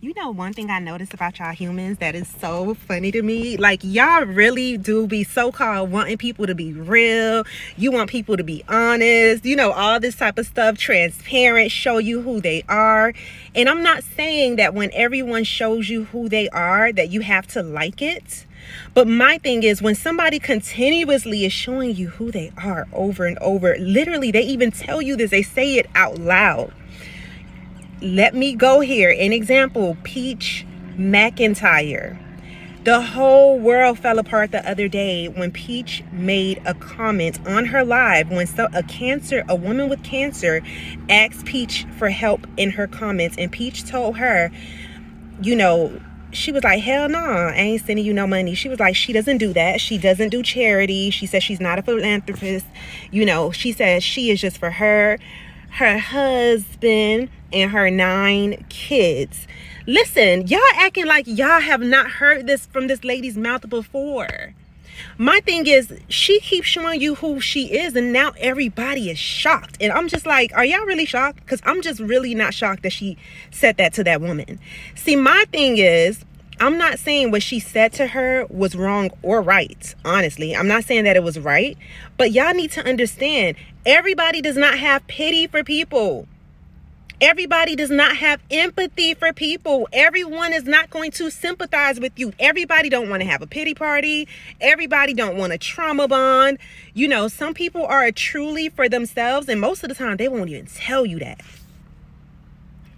You know, one thing I noticed about y'all humans that is so funny to me, like y'all really do be so-called wanting people to be real. You want people to be honest, you know, all this type of stuff, transparent, show you who they are. And I'm not saying that when everyone shows you who they are that you have to like it. But my thing is, when somebody continuously is showing you who they are over and over, literally they even tell you this, they say it out loud. Let me go here. An example, Peach McIntyre. The whole world fell apart the other day when Peach made a comment on her live when a woman with cancer asked Peach for help in her comments, and Peach told her, you know, she was like, hell no, I ain't sending you no money. She was like, she doesn't do that. She doesn't do charity. She says she's not a philanthropist. You know, she says she is just for her husband, and her 9 kids. Listen, y'all acting like y'all have not heard this from this lady's mouth before. My thing is, she keeps showing you who she is, and now everybody is shocked. And I'm just like, are y'all really shocked? Because I'm just really not shocked that she said that to that woman. See, my thing is, I'm not saying what she said to her was wrong or right. Honestly, I'm not saying that it was right. But y'all need to understand, everybody does not have pity for people. Everybody does not have empathy for people. Everyone is not going to sympathize with you. Everybody don't want to have a pity party. Everybody don't want a trauma bond. You know, some people are truly for themselves, and most of the time they won't even tell you that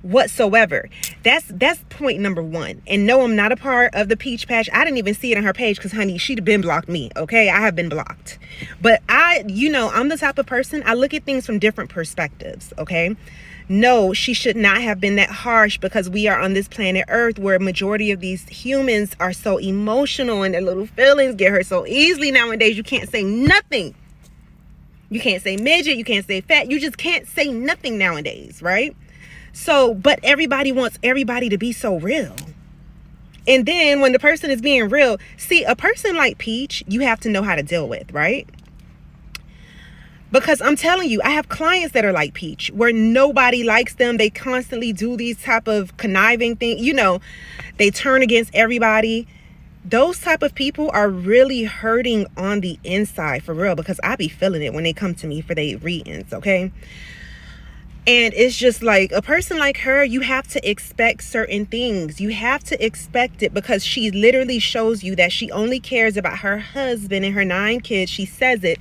whatsoever. That's point number 1. And no, I'm not a part of the Peach Patch. I didn't even see it on her page because, honey, she'd have been blocked me. Okay, I have been blocked. But I'm the type of person, I look at things from different perspectives. Okay, no, she should not have been that harsh, because we are on this planet Earth where a majority of these humans are so emotional and their little feelings get hurt so easily nowadays. You can't say nothing. You can't say midget. You can't say fat. You just can't say nothing nowadays, right? So, but everybody wants everybody to be so real. And then when the person is being real, see, a person like Peach, you have to know how to deal with, right? Because I'm telling you, I have clients that are like Peach, where nobody likes them. They constantly do these type of conniving things. You know, they turn against everybody. Those type of people are really hurting on the inside, for real, because I be feeling it when they come to me for their readings, okay? And it's just like, a person like her, you have to expect certain things. You have to expect it, because she literally shows you that she only cares about her husband and her 9 kids. She says it.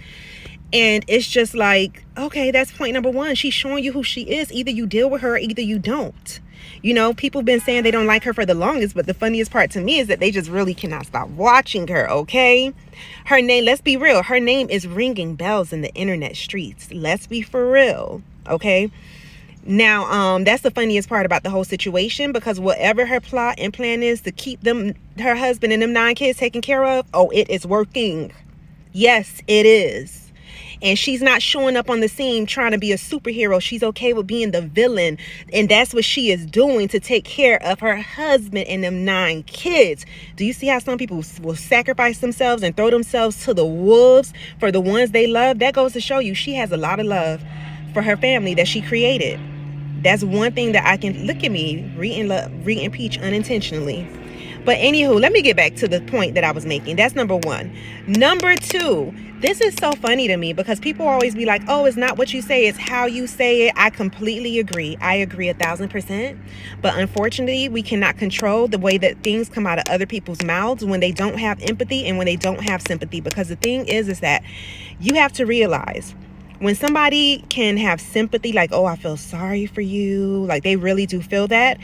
And it's just like, okay, that's point number 1. She's showing you who she is. Either you deal with her or either you don't. You know, people have been saying they don't like her for the longest, but the funniest part to me is that they just really cannot stop watching her, okay? Her name, let's be real, her name is ringing bells in the internet streets. Let's be for real, okay? Now, that's the funniest part about the whole situation, because whatever her plot and plan is to keep her husband and them 9 kids taken care of, oh, it is working. Yes, it is. And she's not showing up on the scene trying to be a superhero. She's okay with being the villain. And that's what she is doing to take care of her husband and them 9 kids. Do you see how some people will sacrifice themselves and throw themselves to the wolves for the ones they love? That goes to show you she has a lot of love for her family that she created. That's one thing that I can, look at me, reading Peach unintentionally. But anywho, let me get back to the point that I was making. That's number 1. Number 2, this is so funny to me, because people always be like, oh, it's not what you say, it's how you say it. I completely agree. I agree 1,000%. But unfortunately, we cannot control the way that things come out of other people's mouths when they don't have empathy and when they don't have sympathy. Because the thing is that you have to realize, when somebody can have sympathy, like, oh, I feel sorry for you, like they really do feel that,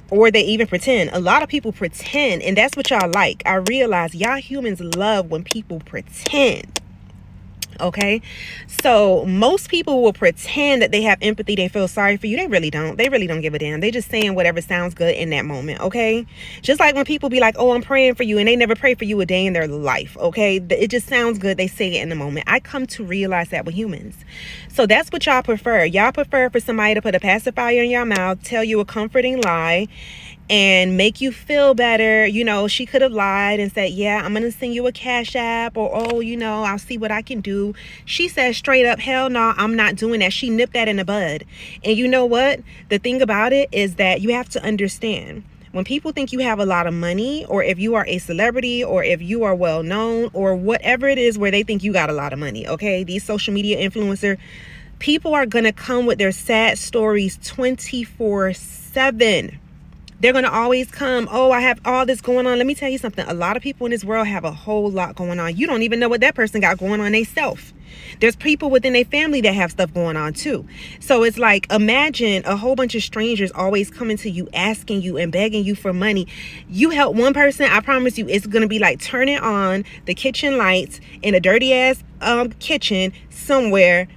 or they even pretend. A lot of people pretend, and that's what y'all like. I realize y'all humans love when people pretend. Okay, so most people will pretend that they have empathy, they feel sorry for you. They really don't give a damn. They just saying whatever sounds good in that moment. Okay, just like when people be like, oh, I'm praying for you, and they never pray for you a day in their life. Okay, it just sounds good, they say it in the moment. I come to realize that with humans. So that's what y'all prefer. Y'all prefer for somebody to put a pacifier in your mouth, tell you a comforting lie, and make you feel better. You know, she could have lied and said, yeah, I'm gonna send you a Cash App, or, oh, you know, I'll see what I can do. She said straight up, hell no, I'm not doing that. She nipped that in the bud. And you know what? The thing about it is that you have to understand, When people think you have a lot of money, or if you are a celebrity, or if you are well known, or whatever it is where they think you got a lot of money, okay? These social media influencer people are going to come with their sad stories 24/7. They're going to always come, oh, I have all this going on. Let me tell you something. A lot of people in this world have a whole lot going on. You don't even know what that person got going on themselves. There's people within their family that have stuff going on too. So it's like, imagine a whole bunch of strangers always coming to you, asking you and begging you for money. You help one person, I promise you, it's going to be like turning on the kitchen lights in a dirty ass kitchen somewhere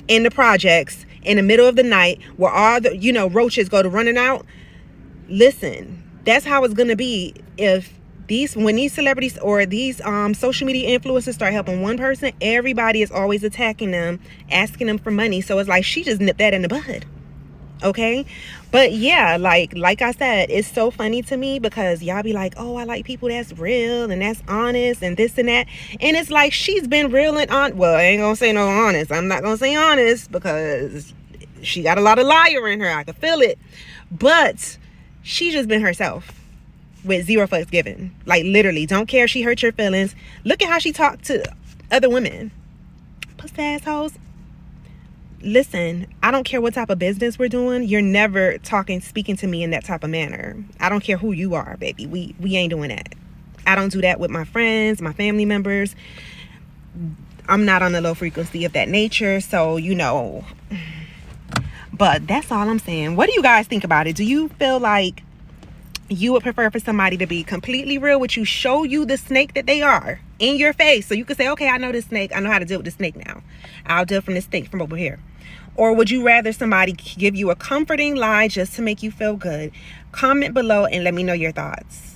in the projects in the middle of the night where all the, roaches go to running out. Listen, that's how it's gonna be when these celebrities or these social media influencers start helping one person, everybody is always attacking them, asking them for money. So it's like she just nipped that in the bud. Okay, but yeah, like I said, it's so funny to me because y'all be like, oh, I like people that's real and that's honest and this and that, and it's like she's been real and well, I ain't gonna say no honest. I'm not gonna say honest because she got a lot of liar in her. I can feel it, but she just been herself with zero fucks given. Like, literally, don't care if she hurt your feelings. Look at how she talked to other women. Pussy assholes. Listen, I don't care what type of business we're doing. You're never speaking to me in that type of manner. I don't care who you are, baby. We ain't doing that. I don't do that with my friends, my family members. I'm not on the low frequency of that nature. So, but that's all I'm saying. What do you guys think about it? Do you feel like you would prefer for somebody to be completely real with you, show you the snake that they are in your face, so you can say, okay, I know this snake. I know how to deal with the snake now. I'll deal from this snake from over here. Or would you rather somebody give you a comforting lie just to make you feel good? Comment below and let me know your thoughts.